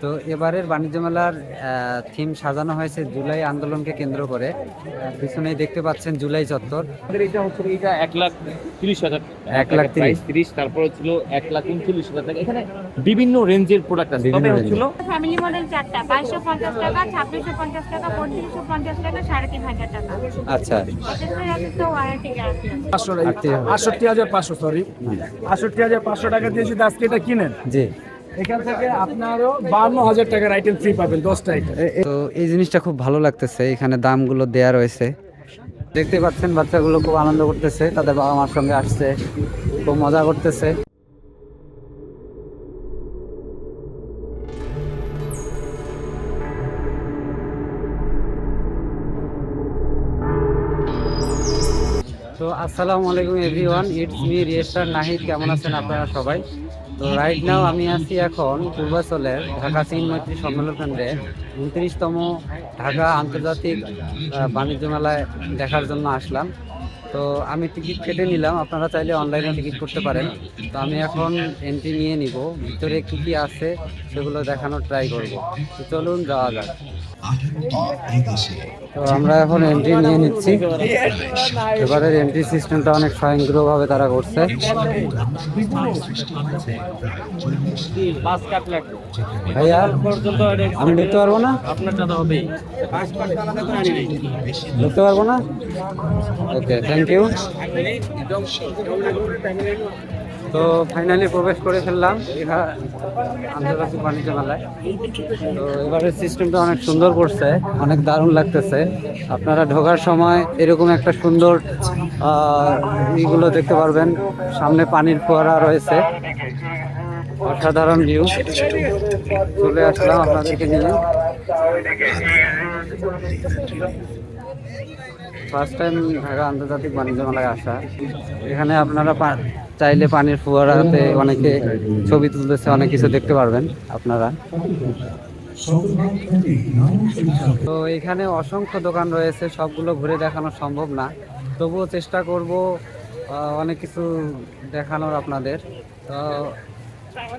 তো এবারের বাণিজ্য মেলার থিম সাজানো হয়েছে জুলাই আন্দোলনকে কেন্দ্র করে। পিছনেই দেখতে পাচ্ছেন জুলাই চত্বর। এটা হচ্ছে এটা 1,30,000 1,30,000 30, তারপর ছিল 1,39,000 টাকা। এখানে বিভিন্ন রেঞ্জের প্রোডাক্ট আছে, তবে হচ্ছিল ফ্যামিলি মডেল 4টা 2250 টাকা, 2650 টাকা, 3250 টাকা, 3500 টাকা। আচ্ছা, এটাতে আছে তো ওয়ারেন্টি গ্যারান্টি আছে। 68,500 সরি 68,500 টাকা দিয়ে যদি আজকে এটা কিনেন, জি। এখান থেকে আপনারও 52,000 টাকার আইটেম ফ্রি পাবেন, 10টা আইটেম। তো এই জিনিসটা খুব ভালো লাগতেছে, এখানে দামগুলো দেয়া রয়েছে। দেখতে পাচ্ছেন বাচ্চাগুলো খুব আনন্দ করতেছে, তাদের বাবা মার সঙ্গে আসছে, খুব মজা করতেছে। তো আসসালামু আলাইকুম এভরিওয়ান, ইটস মি রিয়েস্টার নাহিদ। কেমন আছেন আপনারা সবাই? তো রাইট নাও আমি আছি এখন পূর্বাচলের ঢাকা চীন মৈত্রী সম্মেলন কেন্দ্রে 29তম ঢাকা আন্তর্জাতিক বাণিজ্য মেলায় দেখার জন্য আসলাম। তো আমি টিকিট কেটে নিলাম, আপনারা চাইলে অনলাইনে টিকিট করতে পারেন। তো আমি এখন এন্ট্রি নিয়ে নিব, ভিতরে কী কী আছে সেগুলো দেখানোর ট্রাই করব। তো চলুন যাওয়া যাক। তো আমরা এখন এন্ট্রি নিয়ে নিচ্ছি। এবারের এন্ট্রি সিস্টেমটা অনেক স্বয়ংক্রিয়ভাবে তারা করছে। ভাইয়া আমি ঢুকতে পারবো না? ঢুকতে পারবো না? ওকে, থ্যাংক ইউ। তো ফাইনালি প্রবেশ করে ফেললাম এখানে আন্তর্জাতিক বাণিজ্য মেলায়। তো এবারের সিস্টেমটা অনেক সুন্দর করছে, অনেক দারুণ লাগতেছে। আপনারা ঢোকার সময় এরকম একটা সুন্দর ইগুলো দেখতে পারবেন, সামনে পানির ফোয়ারা রয়েছে, অসাধারণ ভিউ। চলে আসলাম আপনাদেরকে নিয়ে। ফার্স্ট টাইম ঢাকা আন্তর্জাতিক বাণিজ্য মেলায় আসা। এখানে আপনারা চাইলে পানির ফোয়ারাতে অনেকে ছবি তুলতেছে, অনেক কিছু দেখতে পারবেন আপনারা। তো এখানে অসংখ্য দোকান রয়েছে, সবগুলো ঘুরে দেখানো সম্ভব না, তবুও চেষ্টা করব অনেক কিছু দেখানোর আপনাদের। তো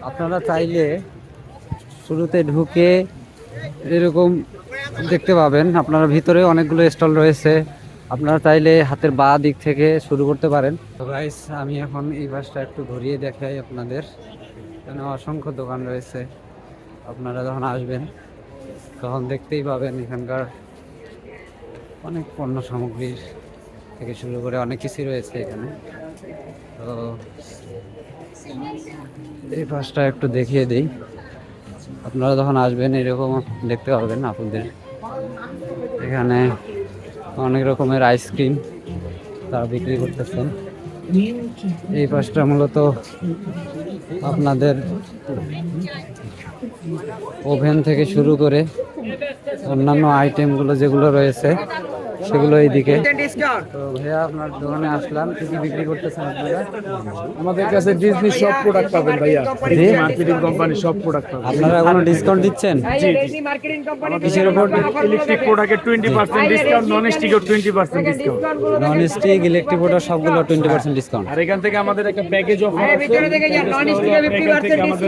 আপনারা চাইলে শুরুতে ঢুকে এরকম দেখতে পাবেন। আপনারা ভিতরে অনেকগুলো স্টল রয়েছে, আপনারা চাইলে হাতের বাঁ দিক থেকে শুরু করতে পারেন। তো গাইস, আমি এখন এই বাসটা একটু ঘুরিয়ে দেখাই আপনাদের। এখানে অসংখ্য দোকান রয়েছে, আপনারা যখন আসবেন তখন দেখতেই পাবেন এখানকার অনেক পণ্য সামগ্রীর থেকে শুরু করে অনেক কিছুই রয়েছে এখানে। তো এই বাসটা একটু দেখিয়ে দিই, আপনারা যখন আসবেন এরকম দেখতে পাবেন আপনাদের। এখানে অনেক রকমের আইসক্রিম তারা বিক্রি করতেছেন। এই পাশটা মূলত আপনাদের ওভেন থেকে শুরু করে অন্যান্য আইটেমগুলো যেগুলো রয়েছে সেগুলো এইদিকে। তো ভাইয়া, আপনার দোকানে আসলাম, কি কি বিক্রি করতেছেন আপনারা? আমাদের কাছে ডিজনি সব প্রোডাক্ট পাবেন ভাইয়া, মার্কেটিং কোম্পানি সব প্রোডাক্ট পাবেন। আপনারা কোনো ডিসকাউন্ট দিচ্ছেন? কিসের উপর? ইলেকট্রিক প্রোডাক্টে 20% ডিসকাউন্ট, নন স্টিকের 20% discount. Non stick, electric product সবগুলো 20% ডিসকাউন্ট। আর এখান থেকে আমাদের একটা প্যাকেজ অফার আছে।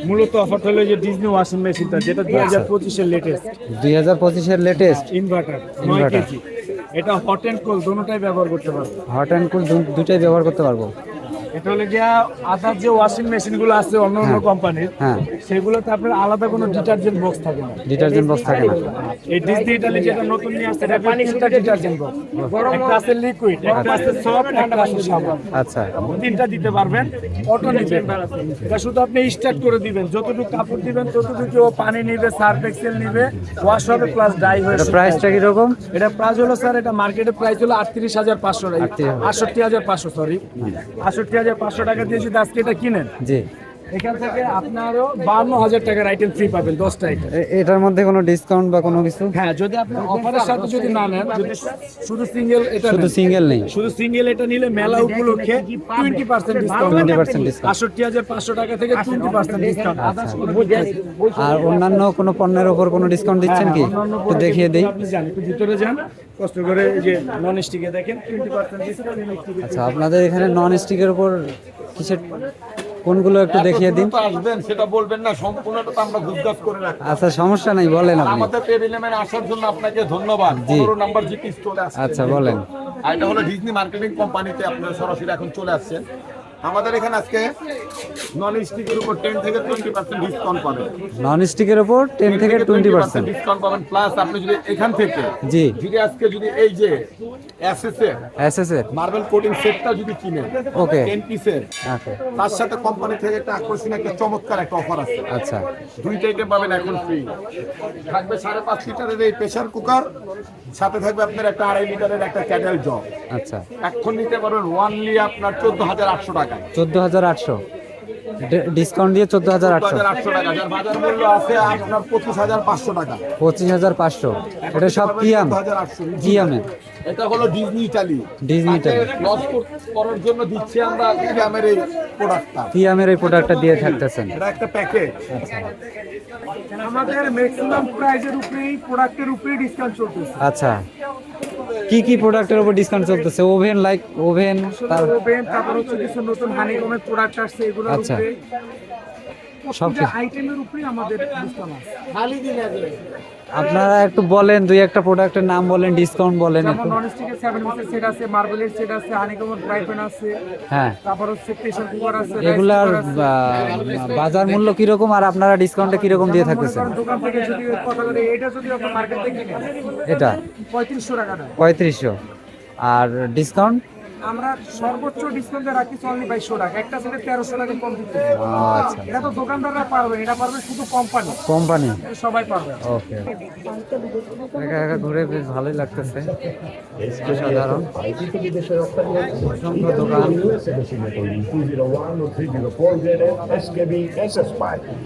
মূলত অফারটা হলো যে ডিজনি ওয়াশিং মেশিনটা, যেটা 2025 এর লেটেস্ট। 2025 এর লেটেস্ট ইনভার্টার 9 কেজি। এটা হট এন্ড কোল্ড দুটোটাই ব্যবহার করতে পারবে। হট অ্যান্ড কুল দুটাই ব্যবহার করতে পারবো। এটা হলো গিয়া আদার যে ওয়াশিং মেশিন গুলো আছে অন্য অন্য কোম্পানির, হ্যাঁ, সেগুলোতে আপনার আলাদা কোনো ডিটারজেন্ট বক্স থাকে না। ডিটারজেন্ট বক্স থাকে না। এই ডিজনি ইটালি যেটা নতুন নিয়ে আসছে, এটা তিনটা ডিটারজেন্ট বক্স, একটা আছে লিকুইড, একটা আছে সফট, একটা আছে সাবান। আচ্ছা, তিনটা দিতে পারবেন, অটো নিবেন। এটা শুধু আপনি স্টার্ট করে দিবেন, যতটুকু কাপড় দিবেন ততটুকু ও পানি নিবে, সার্ফ এক্সেল নিবে, ওয়াশ হবে প্লাস ডাই হয়ে। এটা প্রাইসটা কি রকম? এটা প্রাইস হলো স্যার, এটা মার্কেটে প্রাইস হলো 38,500 টাকা, 68,500 সরি 68,500 টাকা দিয়ে যদি আজকে এটা কিনেন, জি, এখান থেকে আপনারও 52,000 টাকার আইটেম ফ্রি পাবেন, 10টা আইটেম। এটার মধ্যে কোনো ডিসকাউন্ট বা কোনো কিছু? হ্যাঁ, যদি আপনি অফারের সাথে যদি না নেন, যদি শুধু সিঙ্গেল এটা শুধু নেন, সিঙ্গেল নেই, শুধু সিঙ্গেল এটা নিলে মেলা উপলক্ষে 20% ডিসকাউন্ট, 20% ডিসকাউন্ট। 68,500 টাকা থেকে 20% ডিসকাউন্ট। আর অন্যান্য কোনো পণ্যের উপর কোনো ডিসকাউন্ট দিচ্ছেন কি? একটু দেখিয়ে দিই। আপনি যান, একটু ভিতরে যান, কষ্ট করে এই যে নন স্টিকে দেখেন 20% ডিসকাউন্ট। আচ্ছা, আপনাদের এখানে নন স্টিকের উপর কিসের কোনগুলো একটু দেখিয়ে দিন। এত দূরে তো আসবেন সেটা বলবেন না, সম্পূর্ণটা তো আমরা গুজগাছ করে রাখি। আচ্ছা, সমস্যা নাই, বলেন আর আপনি। আমাদের পেভিলিয়নে আসার জন্য আপনাকে ধন্যবাদ। জি। 15 নাম্বার জিপি স্টোরে আসছেন। আচ্ছা, বলেন। আর এটা হলো ডিজনি মার্কেটিং কোম্পানিতে আপনারা সরাসরি এখন চলে আসছেন। আমাদের এখানে আজকে নন স্টিকের উপর 10 থেকে 20% ডিসকাউন্ট পাবেন। নন স্টিকের উপর 10 থেকে 20%। ডিসকাউন্ট পাবেন। প্লাস আপনি যদি এখান থেকে জি। যদি আজকে যদি এই যে এসএসএ এসএস এর। মার্বেল কোটিং সেটটা যদি কিনেন, ওকে। 10 পিসের, ওকে। তার সাথে কোম্পানি থেকে একটা আকর্ষণীয় একটা চমৎকার একটা অফার আছে। আচ্ছা। দুইটা আইটেম পাবেন এখন ফ্রি। থাকবে 5.5 লিটারের এই প্রেসার কুকার, সাথে থাকবে আপনার একটা 2.5 লিটারের একটা ক্যাটেল জগ। আচ্ছা। এখন নিতে পারবেন ওয়ানলি আপনার 14,800 টাকায়। 14,800 ডিসকাউন্ট দিয়ে 14,800। 14,800 টাকা, যার বাজার মূল্য আছে আপনার 25,500 টাকা। 25,500। এটা সব কিয়াম। 14,800 কিয়ামের। এটা হলো Disney Italy. Disney Italy. Loss করার জন্য দিচ্ছি আমরা কিয়ামের এই প্রোডাক্টটা। কিয়ামের এই প্রোডাক্টটা দিয়ে থাকতেছেন। এটা একটা প্যাকেজ। আমাদের ম্যাক্সিমাম প্রাইজের উপরেই প্রোডাক্টের উপরেই ডিসকাউন্ট চলতেছে। আচ্ছা, কি কি প্রোডাক্টের উপর ডিসকাউন্ট চলতেছে? ওভেন, লাইক ওভেন, তার ওভেন, তারপর হচ্ছে কিছু নতুন হানিকমের প্রোডাক্ট আসছে, এগুলোর আচ্ছা। উপরে সব সব আইটেমের উপরেই আমাদের ডিসকাউন্ট আছে। খালি দিন আগে আপনারা একটু বলেন, দুই একটা প্রোডাক্টের নাম বলেন, ডিসকাউন্ট বলেন যেমন একটু। নন স্টিকের 7 পিসের সেট আছে, মার্বেলের সেট আছে, হানিকমের ফ্রাই প্যান আছে, হ্যাঁ, তারপর হচ্ছে প্রেসার কুকার আছে, এগুলার rice cooker আছে। বাজার মূল্য কিরকম আর আপনারা ডিসকাউন্টে কিরকম দিয়ে থাকতেছেন? যেমন দোকান থেকে যদি কথা বলি, এটা যদি আপনি মার্কেট থেকে কিনেন এটা 3500 টাকা দেয়। 3500 আর ডিসকাউন্ট? আমরা সর্বোচ্চ ডিসকাউন্টে রাখি অনলি 2200 টাকা। একটা সেটে 1300 টাকা কম দিতে। আচ্ছা, এটা তো দোকানদাররা পারবে, এটা পারবে শুধু কোম্পানি, কোম্পানি। সবাই পারবে। ওকে, একা একা ঘুরে বেশ ভালোই লাগতেছে, সাধারণ অসংখ্য দোকান।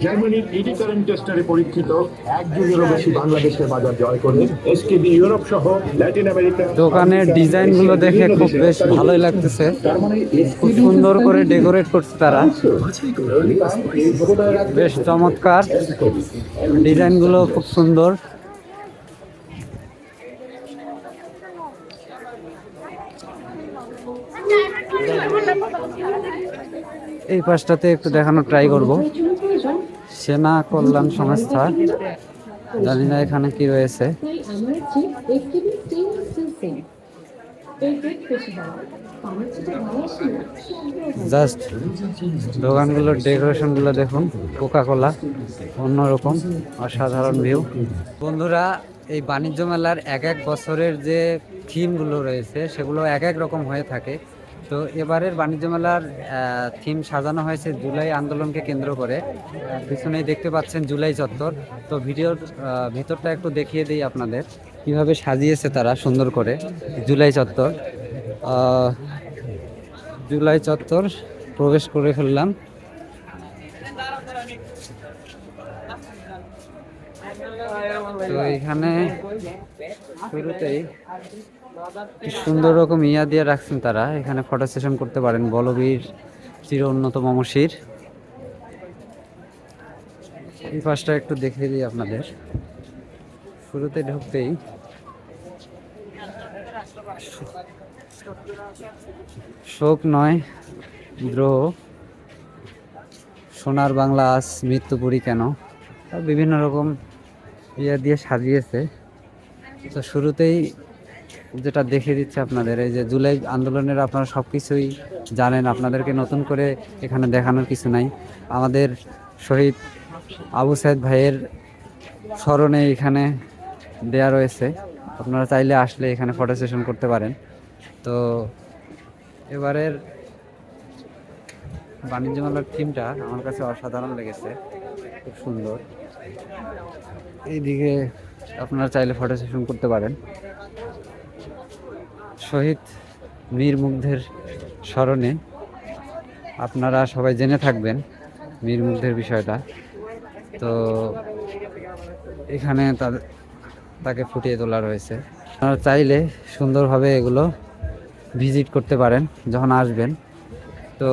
জার্মানির ইডি কারেন্ট টেস্টারে পরীক্ষিত 1 যুগেরও বেশি বাংলাদেশের বাজার জয় করে এসকেবি ইউরোপ সহ ল্যাটিন আমেরিকা। দোকানের ডিজাইনগুলো দেখে খুব বেশ ভালোই লাগতেছে, খুব সুন্দর করে ডেকোরেট করছে তারা, বেশ চমৎকার ডিজাইনগুলো, খুব সুন্দর। এই পাশটাতে একটু দেখানোর ট্রাই করব। সেনা কল্যাণ সংস্থা, জানি না এখানে কি রয়েছে। জাস্ট দোকানগুলোর ডেকোরেশনগুলো দেখুন, কোকা কোলা, অন্যরকম অসাধারণ ভিউ। বন্ধুরা, এই বাণিজ্য মেলার এক এক বছরের যে থিমগুলো রয়েছে সেগুলো এক এক রকম হয়ে থাকে। তো এবারের বাণিজ্য মেলার থিম সাজানো হয়েছে জুলাই আন্দোলনকে কেন্দ্র করে। পিছনেই দেখতে পাচ্ছেন জুলাই চত্বর। তো ভিডিওর ভিতরটা একটু দেখিয়ে দিই আপনাদের, কিভাবে সাজিয়েছে তারা সুন্দর করে জুলাই চত্বর। জুলাই চত্বর প্রবেশ করে ফেললাম। তো এখানে শুরুতেই কি সুন্দর রকম ইয়া দিয়ে রাখছেন তারা, এখানে ফটো সেশন করতে পারেন। বলবীর চির উন্নত মমশির। এই পাশটা একটু দেখিয়ে দিই আপনাদের। শুরুতে ঢুকতেই শোক নয় দ্রোহ, সোনার বাংলা আজ মৃত্যুপুরী কেন, বিভিন্ন রকম ইয়া দিয়ে সাজিয়েছে। তো শুরুতেই যেটা দেখিয়ে দিচ্ছে আপনাদের, এই যে জুলাই আন্দোলনের আপনারা সব কিছুই জানেন, আপনাদেরকে নতুন করে এখানে দেখানোর কিছু নাই। আমাদের শহীদ আবু সাইদ ভাইয়ের স্মরণে এখানে দেয়া রয়েছে, আপনারা চাইলে আসলে এখানে ফটো সেশন করতে পারেন। তো এবারের বাণিজ্য মেলার থিমটা আমার কাছে অসাধারণ লেগেছে, খুব সুন্দর। এইদিকে আপনারা চাইলে ফটো সেশন করতে পারেন। শহীদ মীর মুগ্ধের স্মরণে আপনারা সবাই জেনে থাকবেন মীর মুগ্ধের বিষয়টা। তো এখানে তাকে ফুটিয়ে তোলা রয়েছে। আপনারা চাইলে সুন্দরভাবে এগুলো ভিজিট করতে পারেন যখন আসবেন। তো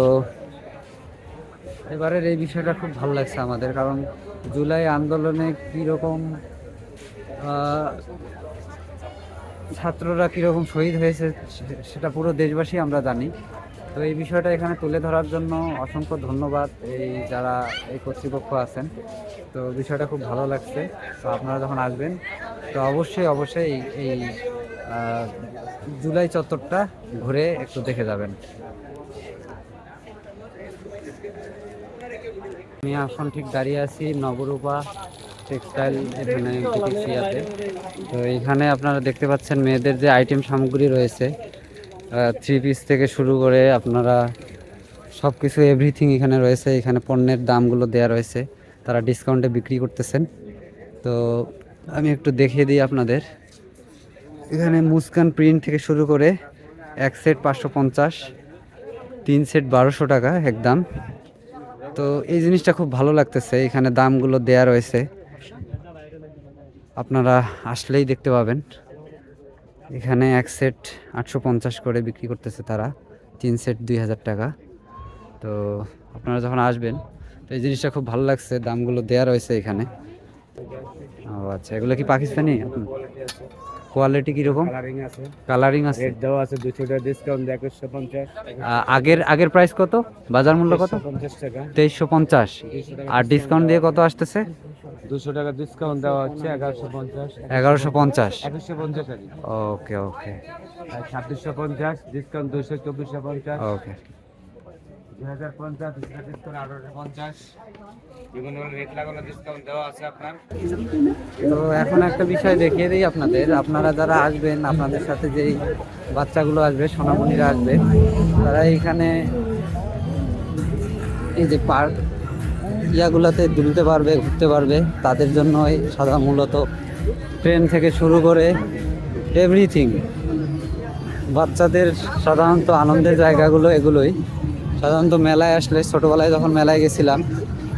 এবারের এই বিষয়টা খুব ভালো লাগছে আমাদের, কারণ জুলাই আন্দোলনে কীরকম ছাত্ররা কীরকম শহীদ হয়েছে সেটা পুরো দেশবাসী আমরা জানি। তো এই বিষয়টা এখানে তুলে ধরার জন্য অসংখ্য ধন্যবাদ এই যারা এই কর্তৃপক্ষ আছেন। তো বিষয়টা খুব ভালো লাগছে। তো আপনারা যখন আসবেন তো অবশ্যই এই জুলাই চত্বরটা ঘুরে একটু দেখে যাবেন। আমি এখন ঠিক দাঁড়িয়ে আছি নবরূপা টেক্সটাইল এখানে পিটিসিয়াতে। তো এখানে আপনারা দেখতে পাচ্ছেন মেয়েদের যে আইটেম সামগ্রী রয়েছে, 3 পিস থেকে শুরু করে আপনারা সব কিছু এভরিথিং এখানে রয়েছে। এখানে পণ্যের দামগুলো দেয়া রয়েছে, তারা ডিসকাউন্টে বিক্রি করতেছেন। তো আমি একটু দেখিয়ে দিই আপনাদের। এখানে মুস্কান প্রিন্ট থেকে শুরু করে 1 সেট 550, 3 সেট 1200 টাকা একদম। তো এই জিনিসটা খুব ভালো লাগতেছে, এখানে দামগুলো দেয়া রয়েছে, আপনারা আসলেই দেখতে পাবেন। এখানে 1 সেট 850 করে বিক্রি করতেছে তারা, 3 সেট 2000 টাকা। তো আপনারা যখন আসবেন তো এই জিনিসটা খুব ভালো লাগছে, দামগুলো দেয়া রয়েছে এখানে। ও আচ্ছা, এগুলো কি পাকিস্তানি? কোয়ালিটি কিরকম? কালারিং আছে, রেট দেওয়া আছে 200 টাকা ডিসকাউন্ট 2150। আগের প্রাইস কত, বাজার মূল্য কত? 50 টাকা। 2350। আর ডিসকাউন্ট দিয়ে কত আসতেছে? 200 টাকা ডিসকাউন্ট দেওয়া হচ্ছে 1150। 1150। 2150 আর কি। ওকে ওকে 2650 ডিসকাউন্ট 200, 2450, ওকে। 2050 ডিসকাউন্ট 1850। বিভিন্ন রেট লাগানো ডিসকাউন্ট দেওয়া আছে আপনার। তো এখন একটা বিষয় দেখিয়ে দিই আপনাদের। আপনারা যারা আসবেন, আপনাদের সাথে যেই বাচ্চাগুলো আসবে, সোনামণিরা আসবে, তারা এইখানে এই যে পার্ক ইয়াগুলাতে দুলতে পারবে, ঘুরতে পারবে। তাদের জন্য সাধারণ মূলত ট্রেন থেকে শুরু করে এভরিথিং। বাচ্চাদের সাধারণত আনন্দের জায়গাগুলো এগুলোই। সাধারণত মেলায় আসলে, ছোটোবেলায় যখন মেলায় গেছিলাম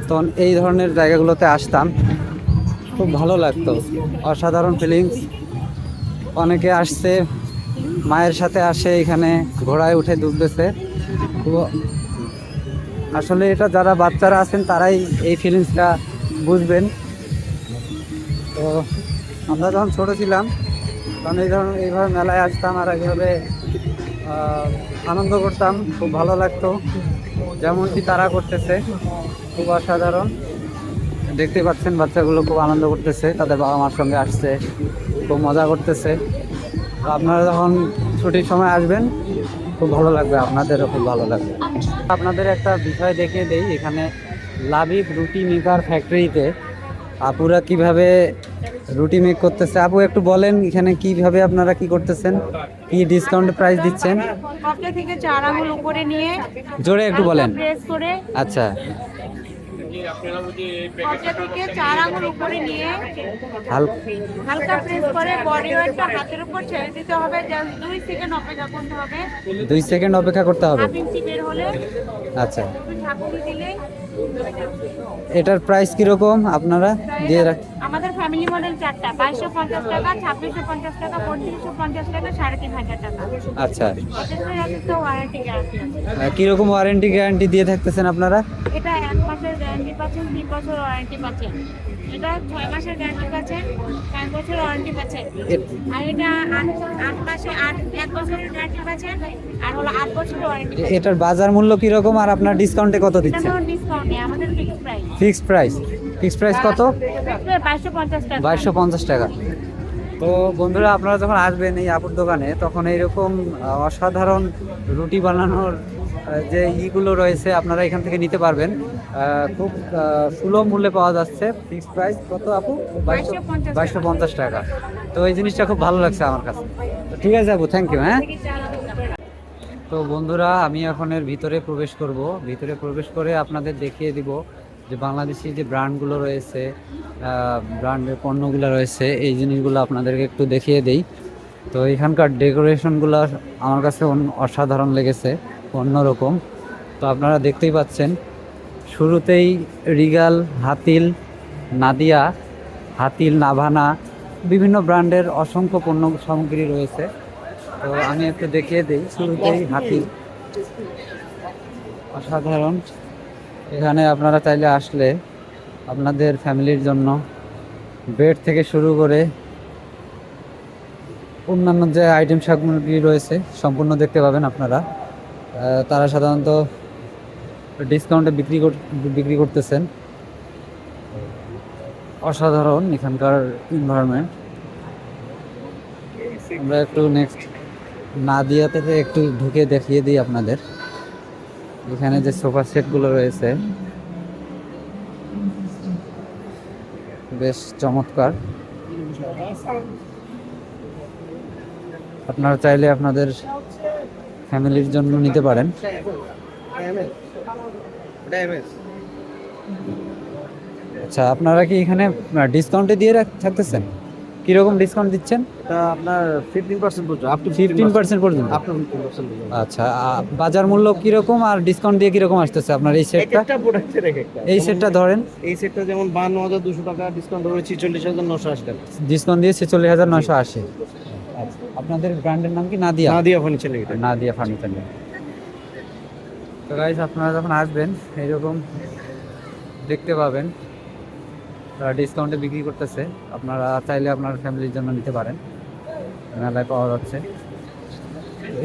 তখন এই ধরনের জায়গাগুলোতে আসতাম, খুব ভালো লাগতো, অসাধারণ ফিলিংস। অনেকে আসছে মায়ের সাথে, আসে এখানে ঘোড়ায় উঠে দুলতেছে। আসলে এটা যারা বাচ্চারা আছেন তারাই এই ফিলিংসটা বুঝবেন। তো আমরা যখন ছোটো ছিলাম তখন এইভাবে মেলায় আসতাম আর এইভাবে আনন্দ করতাম, খুব ভালো লাগতো। যেমনটি তারা করতেছে, খুব অসাধারণ। দেখতে পাচ্ছেন বাচ্চাগুলো খুব আনন্দ করতেছে, তাদের বাবা মার সঙ্গে আসছে, খুব মজা করতেছে। তো আপনারা যখন ছুটির সময় আসবেন খুব ভালো লাগবে, আপনাদেরও খুব ভালো লাগবে। আপনাদের একটা বিষয় দেখিয়ে দেই, এখানে লাবিব রুটি মেকার ফ্যাক্টরিতে আপুরা কিভাবে রুটি মেক করতেছে। আপু একটু বলেন এখানে কিভাবে আপনারা কি করতেছেন, কি ডিসকাউন্ট প্রাইস দিচ্ছেন? কপটা থেকে 4 আঙুল উপরে নিয়ে জোরে একটু বলেন। প্রেস করে, আচ্ছা, কপটা থেকে 4 আঙুল উপরে নিয়ে হালকা হালকা প্রেস করে বডি ওয়েটটা হাতের উপর ছেড়ে দিতে হবে। জাস্ট 2 সেকেন্ড অপেক্ষা করতে হবে। 2 সেকেন্ড অপেক্ষা করতে হবে। হাফ ইঞ্চি বের হলে আচ্ছা, একটু ঝাঁকুনি দিলে। এটার প্রাইস কিরকম আপনারা দিয়ে রাখ? আমাদের ফ্যামিলি মডেল 4টা, 2250 টাকা, 2650 টাকা, 3250 টাকা, 3500 টাকা। আচ্ছা, এটার একটা ওয়ারেন্টি গ্যারান্টি আছে। কিরকম ওয়ারেন্টি গ্যারান্টি দিয়ে থাকতেছেন আপনারা? এটা 1 মাসের গ্যারান্টি পাচ্ছেন, 3 বছর ওয়ারেন্টি পাচ্ছেন। এটা 6 মাসের গ্যারান্টি পাচ্ছেন, 5 বছর ওয়ারেন্টি পাচ্ছেন। আর এটা 8 মাসে 1 বছরের গ্যারান্টি পাচ্ছেন, আর হলো 8 বছরের ওয়ারেন্টি। এটার বাজার মূল্য কিরকম আর আপনার ডিসকাউন্টে কত এটা দিচ্ছেন? কোনো ডিসকাউন্ট নেই, আমাদের fixed price. Fixed price. Fixed price কত? 2250 টাকা। 2250 টাকা। তো বন্ধুরা, আপনারা যখন আসবেন এই আপুর দোকানে, তখন এইরকম অসাধারণ রুটি বানানোর যে ইগুলো রয়েছে আপনারা এখান থেকে নিতে পারবেন। খুব সুলভ মূল্যে পাওয়া যাচ্ছে। ফিক্সড প্রাইস কত আপু? 2250 টাকা। তো এই জিনিসটা খুব ভালো লাগছে আমার কাছে। তো ঠিক আছে আপু, থ্যাংক ইউ। হ্যাঁ, তো বন্ধুরা, আমি এখন এর ভিতরে প্রবেশ করব। ভিতরে প্রবেশ করে আপনাদের দেখিয়ে দিব যে বাংলাদেশি যে ব্র্যান্ডগুলো রয়েছে, ব্র্যান্ডের পণ্যগুলো রয়েছে, এই জিনিসগুলো আপনাদেরকে একটু দেখিয়ে দেই। তো এখানকার ডেকোরেশনগুলো আমার কাছে অসাধারণ লেগেছে, অন্যরকম। তো আপনারা দেখতেই পাচ্ছেন, শুরুতেই রিগাল, হাতিল, নাদিয়া, হাতিল, নাভানা, বিভিন্ন ব্র্যান্ডের অসংখ্য পণ্য সামগ্রী রয়েছে। তো আমি একটু দেখিয়ে দিই। শুরুতেই হাতিল, অসাধারণ। এখানে আপনারা চাইলে আসলে আপনাদের ফ্যামিলির জন্য বেড থেকে শুরু করে অন্যান্য যে আইটেম সামগ্রী রয়েছে সম্পূর্ণ দেখতে পাবেন আপনারা। তারা সাধারণত ডিসকাউন্টে বিক্রি করতেছেন। অসাধারণ এখানকার এনভায়রনমেন্ট। আমরা একটু নেক্সট নাদিয়া থেকে একটু ঢুকে দেখিয়ে দিই আপনাদের। এখানে যে সোফা সেটগুলো রয়েছে বেশ চমৎকার। আপনারা চাইলে আপনাদের ফ্যামিলির জন্য নিতে পারেন। আচ্ছা, আপনারা কি এখানে ডিসকাউন্টে দিয়ে থাকতেছেন? কিরকম ডিসকাউন্ট দিচ্ছেন? এটা আপনার 15% পর্যন্ত, আপ টু 15% পর্যন্ত। আপ টু 15% পর্যন্ত। আচ্ছা, বাজার মূল্য কিরকম আর ডিসকাউন্ট দিয়ে কিরকম আসতেছে আপনার এই সেটটা? একটা প্রোডাক্টের একটা। এই সেটটা ধরেন, এই সেটটা যেমন 52,200 টাকা, ডিসকাউন্ট হবে 46,980 টাকা। ডিসকাউন্ট দিয়ে 46,980। আচ্ছা, আপনাদের ব্র্যান্ডের নাম কি? Nadia. Nadia furniture limited. Nadia furniture. তো গাইস, আপনারা যখন আসবেন এইরকম দেখতে পাবেন তারা ডিসকাউন্টে বিক্রি করতেছে। আপনারা চাইলে আপনার ফ্যামিলির জন্য নিতে পারেন, মেলায় পাওয়া যাচ্ছে।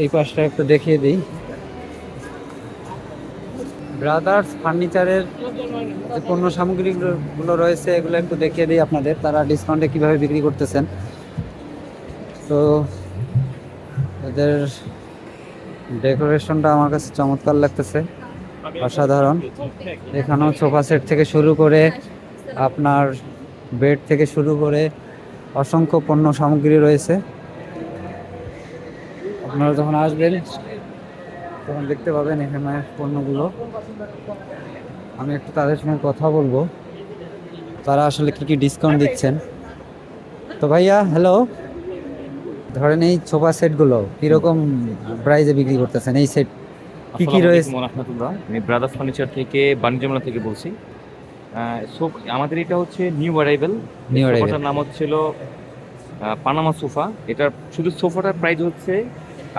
এই পাশটা একটু দেখিয়ে দিই। ব্রাদার্স ফার্নিচারের যে পণ্য সামগ্রীগুলো রয়েছে এগুলো একটু দেখিয়ে দিই আপনাদের, তারা ডিসকাউন্টে কিভাবে বিক্রি করতেছেন। তো এদের ডেকোরেশনটা আমার কাছে চমৎকার লাগতেছে, অসাধারণ। এখানেও সোফা সেট থেকে শুরু করে আপনার বেড থেকে শুরু করে অসংখ্য পণ্য সামগ্রী রয়েছে। আপনারা যখন আসবেন তখন দেখতে পাবেন এখানে পণ্যগুলো। আমি একটু তাদের সঙ্গে কথা বলবো, তারা আসলে কি কি ডিসকাউন্ট দিচ্ছেন। তো ভাইয়া, হ্যালো, ধরেন এই সোফা সেটগুলো কীরকম প্রাইসে বিক্রি করতেছেন? এই সেট কি কি রয়েছে? আমি ব্রাদার্স ফার্নিচার থেকে, বাণিজ্য মেলা থেকে বলছি। আমাদের এটা হচ্ছে নিউ অ্যারাইভেল। New arrival। সোফাটার নাম হচ্ছিল পানামা সোফা। এটার শুধু সোফাটার প্রাইস হচ্ছে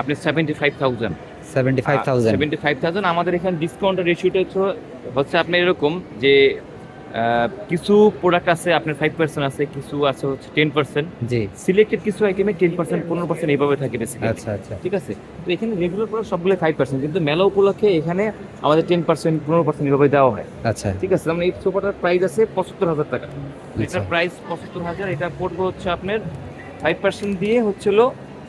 আপনি 75,000। 75,000। আমাদের এখানে ডিসকাউন্টের রেশিওটা হচ্ছে আপনার এরকম যে কিছু প্রোডাক্ট আছে আপনার 5% আছে, কিছু আছে হচ্ছে 10%। জি, সিলেক্টেড কিছু আইটেমে 10%, 15% এইভাবে থাকে বেসিক্যালি। আচ্ছা আচ্ছা। ঠিক আছে, তো এখানে রেগুলার প্রোডাক্ট সবগুলো 5%, কিন্তু মেলা উপলক্ষে এখানে আমাদের 10%, 15% এইভাবে দেওয়া হয়। আচ্ছা, ঠিক আছে, যেমন এই সোফাটার প্রাইস আছে 75,000 টাকা। আচ্ছা। এটার প্রাইস 75,000, এটা পড়বে হচ্ছে আপনার 5% দিয়ে হচ্ছিল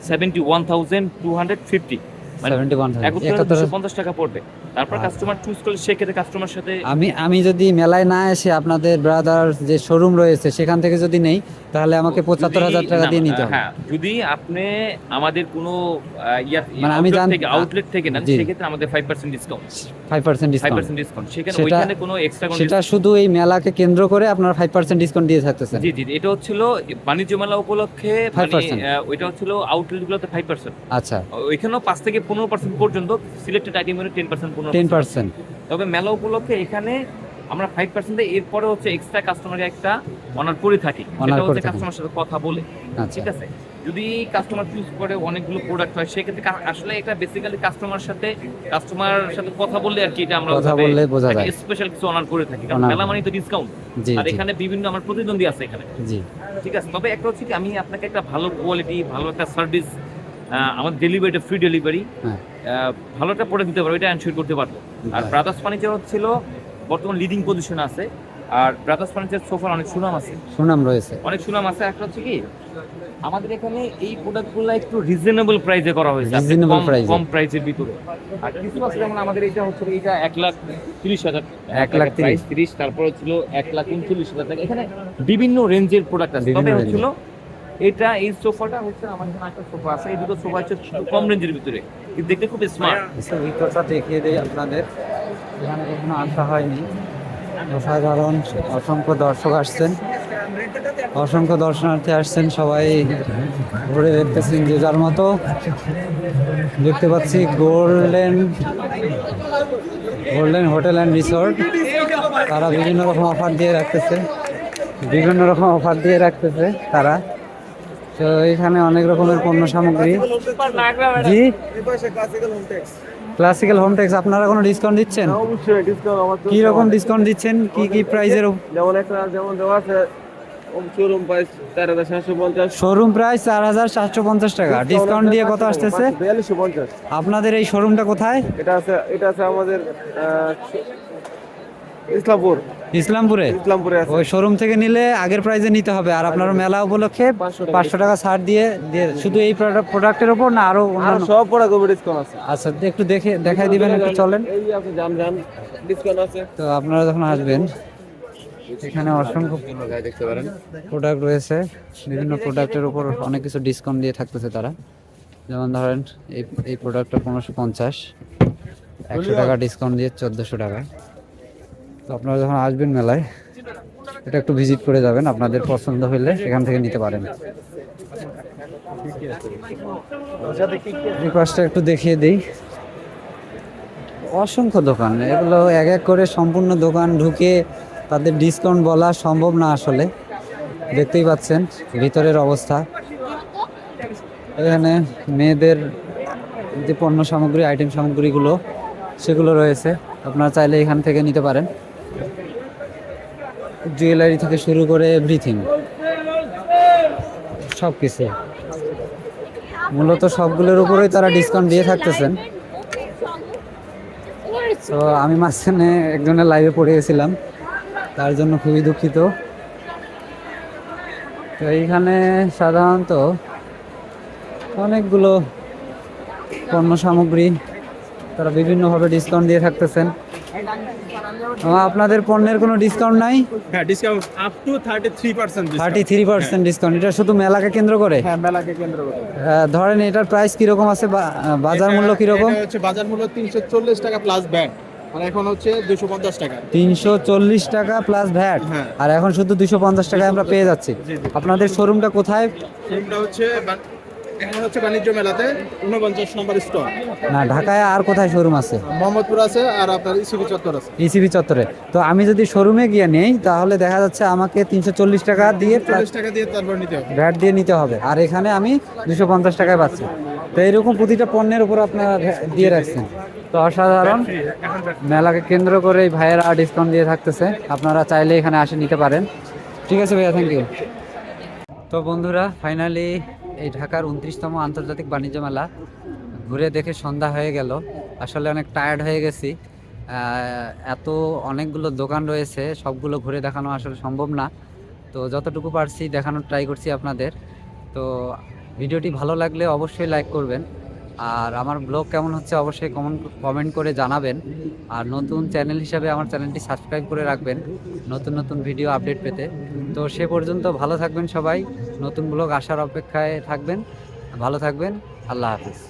71,250। 71,000 টাকা পড়বে। তারপর কাস্টমার চুজ করলে সেক্ষেত্রে কাস্টমার সাথে আমি যদি মেলায় না এসে আপনাদের ব্রাদার্স যে শোরুম রয়েছে সেখান থেকে যদি নেই তাহলে আমাকে 75,000 টাকা দিয়ে নিতে হবে। হ্যাঁ, যদি আপনি আমাদের কোনো মানে আমি আউটলেট থেকে নেন, জি। সেক্ষেত্রে আমাদের 5% ডিসকাউন্ট। 5% ডিসকাউন্ট। 5% ডিসকাউন্ট, সেখানে সেটা- ওইখানে কোনো এক্সট্রা কোনো সেটা শুধু এই মেলাকে কেন্দ্র করে আপনারা 5% ডিসকাউন্ট দিয়ে থাকতেছেন? জি জি, এটা হচ্ছিল বাণিজ্য মেলা উপলক্ষে, 5%। ওইটা হচ্ছিল আউটলেটগুলোতে 5%। আচ্ছা, ওইখানেও 5 থেকে 15% পর্যন্ত, সিলেক্টেড আইটেমের 10%, 10%। তবে মেলা উপলক্ষে এখানে আমরা 5% এরপরে হচ্ছে এক্সট্রা কাস্টমারকে একটা অনার করে থাকি, Honor সেটা করে হচ্ছে থাকি। কাস্টমার সাথে কথা বলে। আচ্ছা। ঠিক আছে, যদি কাস্টমার চুজ করে অনেকগুলো প্রোডাক্ট হয় সেক্ষেত্রে আসলে এটা বেসিক্যালি কাস্টমার সাথে কথা বললে আর কি, এটা আমরা কথা বললে বোঝা যায়। স্পেশাল কিছু অনার করে থাকি, কারণ Honor। মেলা মানে তো ডিসকাউন্ট। জি, আর জি। এখানে বিভিন্ন আমার প্রতিদ্বন্দ্বী আছে এখানে। জি, ঠিক আছে, তবে একটা হচ্ছে কি, আমি আপনাকে একটা ভালো কোয়ালিটি, ভালো একটা সার্ভিস, আমার ডেলিভারিটা ফ্রি ডেলিভারি, হ্যাঁ, ভালো একটা প্রোডাক্ট দিতে পারবো, এটা এনশিওর করতে পারবো। আর হ্যাঁ। ব্রাদার্স ফার্নিচার হচ্ছিল বর্তমান লিডিং পজিশন আছে, আর ব্রাদার্স ফার্নিচার সোফার অনেক সুনাম আছে, সুনাম রয়েছে। অনেক সুনাম আছে। একটা হচ্ছে কি, আমাদের এখানে এই প্রোডাক্টগুলো একটু রিজনেবল প্রাইসে করা হয়েছে, Reasonable price এ। কম প্রাইসের ভিতরে। আর কিছু আছে যেমন আমাদের এটা হচ্ছে, এটা 1,30,000, 1,30,000। তারপর হচ্ছিল 1,39,000 টাকা। এখানে বিভিন্ন রেঞ্জের প্রোডাক্ট আছে, বিভিন্ন তবে range-এর। হচ্ছিল এটা, এই সোফাটা হচ্ছে আমার এখানে একটা সোফা আছে, এই দুটো সোফা হচ্ছে একটু কম রেঞ্জের ভিতরে, কিন্তু দেখতে খুব স্মার্ট। ভিতরটা দেখিয়ে দেই আপনাদের, এখানে কখনো আসা হয়নি। অসাধারণ, অসংখ্য দর্শক আসছেন, অসংখ্য দর্শনার্থী আসছেন, সবাই ঘুরে দেখতেছেন যে যার মতো। দেখতে পাচ্ছি গোল্ডেন হোটেল অ্যান্ড রিসোর্ট, তারা বিভিন্ন রকম অফার দিয়ে রাখতেছে তারা। তো এখানে অনেক রকমের পণ্য সামগ্রী। জি, ক্লাসিক্যাল হোম টেক্স, আপনারা কোনো ডিসকাউন্ট দিচ্ছেন? অবশ্যই ডিসকাউন্ট আমার কি রকম ডিসকাউন্ট দিচ্ছেন? কি কি প্রাইজের? যেমন একটা, যেমন দেওয়া আছে শোরুম প্রাইস 4750, শোরুম প্রাইস 4750 টাকা, ডিসকাউন্ট দিয়ে কত আসতেছে? 4250। আপনাদের এই শোরুমটা কোথায়? এটা আছে আমাদের ইসলামপুরে ইসলামপুরে আছে। ওই শোরুম থেকে নিলে আগের প্রাইসে নিতে হবে, আর আপনার মেলা উপলক্ষে 500 টাকা ছাড় দিয়ে শুধু এই প্রোডাক্টের উপর না আরো আর অন্যান্য? সব প্রোডাক্ট উপরে ডিসকাউন্ট আছে। আচ্ছা, একটু দেখাই দিবেন, একটু চলেন। এই আছে জান ডিসকাউন্ট আছে। তো আপনারা যখন আসবেন এখানে অসংখ্য দেখতে পারেন। প্রোডাক্ট রয়েছে, বিভিন্ন প্রোডাক্টের উপর অনেক কিছু ডিসকাউন্ট দিয়ে থাকতেছে তারা। যেমন ধরেন এই প্রোডাক্টটা 1550, 100 টাকা ডিসকাউন্ট দিয়ে 1400 টাকা। তো আপনারা যখন আসবেন মেলায় এটা একটু ভিজিট করে যাবেন, আপনাদের পছন্দ হলে এখান থেকে নিতে পারেন। এই পাশটা একটু দেখিয়ে দিই, অসংখ্য দোকান, এগুলো এক এক করে সম্পূর্ণ দোকান ঢুকে তাদের ডিসকাউন্ট বলা সম্ভব না আসলে। দেখতেই পাচ্ছেন ভিতরের অবস্থা। এখানে মেয়েদের যে পণ্য সামগ্রী, আইটেম সামগ্রীগুলো সেগুলো রয়েছে, আপনারা চাইলে এখান থেকে নিতে পারেন। জুয়েলারি থেকে শুরু করে এভরিথিং, সব কিছু মূলত সবগুলোর উপরেই তারা ডিসকাউন্ট দিয়ে থাকতেছেন। তো আমি মাঝখানে একজনের লাইভে পড়ে গেছিলাম, তার জন্য খুবই দুঃখিত। তো এইখানে সাধারণত অনেকগুলো পণ্য সামগ্রী তারা বিভিন্নভাবে ডিসকাউন্ট দিয়ে থাকতেছেন। আপনাদের পণ্যের কোনো ডিসকাউন্ট নাই? হ্যাঁ, ডিসকাউন্ট আপ টু 33%। 33% ডিসকাউন্ট, এটা শুধু মেলাকে কেন্দ্র করে? হ্যাঁ, মেলাকে কেন্দ্র করে। ধরেন এটার প্রাইস কিরকম আছে, বাজার মূল্য কিরকম? এটা হচ্ছে বাজার মূল্য 340 টাকা প্লাস ভ্যাট, মানে এখন হচ্ছে 250 টাকা। 340 টাকা প্লাস ভ্যাট, হ্যাঁ। আর এখন শুধু 250 টাকায় আমরা পেয়ে যাচ্ছি। আপনাদের শোরুমটা কোথায়? এটা হচ্ছে এখানে হচ্ছে বাণিজ্য মেলাতে 49 নম্বর স্টল। না, ঢাকায় আর কোথায় শোরুম আছে? মোহাম্মদপুর আছে, আর আপনার ইসিবি চত্বর আছে। ইসিবি চত্বরে। তো আমি যদি শোরুমে গিয়ে নেই তাহলে দেখা যাচ্ছে আমাকে 340 টাকা দিয়ে 40 টাকা দিয়ে তারপর নিতে হবে। ভ্যাট দিয়ে নিতে হবে, আর এখানে আমি 250 টাকায় পাচ্ছি। তো এরকম প্রতিটা পণ্যের উপর আপনারা দিয়ে রাখছেন। তো অসাধারণ, মেলাকে কেন্দ্র করে এই ভাইয়েরা ডিসকাউন্ট দিয়ে থাকতেছে, আপনারা চাইলে এখানে আসে নিতে পারেন। ঠিক আছে ভাইয়া, থ্যাংক ইউ। তো বন্ধুরা, ফাইনালি এই ঢাকার 29তম আন্তর্জাতিক বাণিজ্য মেলা ঘুরে দেখে সন্ধ্যা হয়ে গেল। আসলে অনেক টায়ার্ড হয়ে গেছি, এত অনেকগুলো দোকান রয়েছে, সবগুলো ঘুরে দেখানো আসলে সম্ভব না। তো যতটুকু পারছি দেখানোর ট্রাই করছি আপনাদের। তো ভিডিওটি ভালো লাগলে অবশ্যই লাইক করবেন, আর আমার ব্লগ কেমন হচ্ছে অবশ্যই কমেন্ট করে জানাবেন। আর নতুন চ্যানেল হিসাবে আমার চ্যানেলটি সাবস্ক্রাইব করে রাখবেন নতুন নতুন ভিডিও আপডেট পেতে। তো সে পর্যন্ত ভালো থাকবেন সবাই, নতুন ব্লগ আসার অপেক্ষায় থাকবেন, ভালো থাকবেন, আল্লাহ হাফিজ।